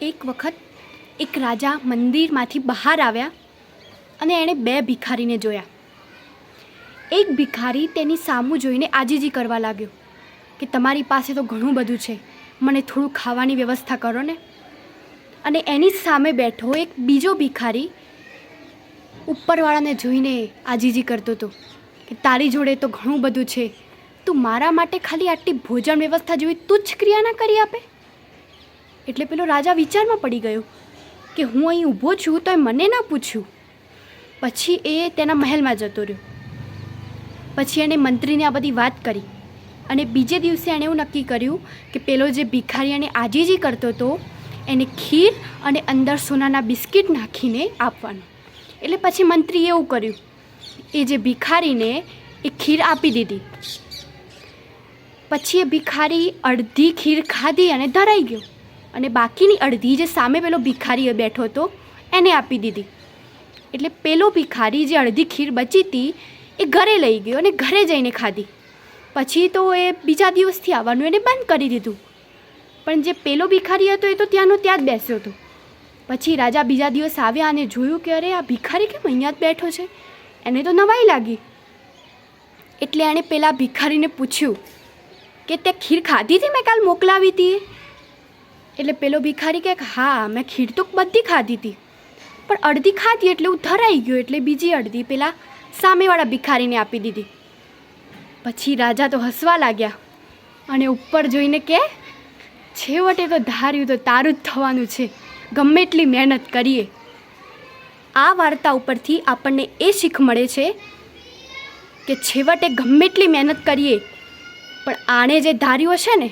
એક વખત એક રાજા મંદિરમાંથી બહાર આવ્યા અને એણે બે ભિખારીને જોયા. એક ભિખારી તેની સામું જોઈને આજીજી કરવા લાગ્યો કે તમારી પાસે તો ઘણું બધું છે, મને થોડું ખાવાની વ્યવસ્થા કરો ને. અને એની સામે બેઠો એક બીજો ભિખારી ઉપરવાળાને જોઈને આજીજી કરતો હતો કે તારી જોડે તો ઘણું બધું છે, તું મારા માટે ખાલી આટલી ભોજન વ્યવસ્થા જેવી તુચ્છ ક્રિયા ના કરી આપે. એટલે પેલો રાજા વિચારમાં પડી ગયો કે હું અહીં ઊભો છું તો એ મને ના પૂછ્યું. પછી એ તેના મહેલમાં જતો રહ્યો. પછી એણે મંત્રીને આ બધી વાત કરી અને બીજે દિવસે એણે એવું નક્કી કર્યું કે પેલો જે ભિખારી એને આજીજી કરતો હતો એને ખીર અને અંદર સોનાના બિસ્કિટ નાખીને આપવાનું. એટલે પછી મંત્રીએ એવું કર્યું, એ જે ભિખારીને એ ખીર આપી દીધી. પછી એ ભિખારી અડધી ખીર ખાધી અને ધરાઈ ગયો અને બાકીની અડધી જે સામે પેલો ભિખારી બેઠો હતો એને આપી દીધી. એટલે પેલો ભિખારી જે અડધી ખીર બચી હતી એ ઘરે લઈ ગયો અને ઘરે જઈને ખાધી. પછી તો એ બીજા દિવસથી આવવાનું એને બંધ કરી દીધું. પણ જે પેલો ભિખારી હતો એ તો ત્યાંનો ત્યાં જ બેસ્યો હતો. પછી રાજા બીજા દિવસ આવ્યા અને જોયું કે અરે આ ભિખારી કેમ અહીંયા જ બેઠો છે, એને તો નવાઈ લાગી. એટલે એણે પેલા ભિખારીને પૂછ્યું કે તે ખીર ખાધી હતી મેં કાલ મોકલાવી હતી? એટલે પેલો ભિખારી કહે હા મેં ખીર તો બધી ખાધી હતી, પણ અડધી ખાધી એટલે હું ધરાઈ ગયો, એટલે બીજી અડધી પેલા સામેવાળા ભિખારીને આપી દીધી. પછી રાજા તો હસવા લાગ્યા અને ઉપર જોઈને કે છેવટે તો ધાર્યું તો તારું જ થવાનું છે, ગમે એટલી મહેનત કરીએ. આ વાર્તા ઉપરથી આપણને એ શીખ મળે છે કે છેવટે ગમે એટલી મહેનત કરીએ પણ આણે જે ધાર્યું હશે ને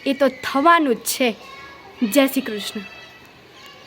એ તો થવાનું જ છે. જય શ્રી કૃષ્ણ.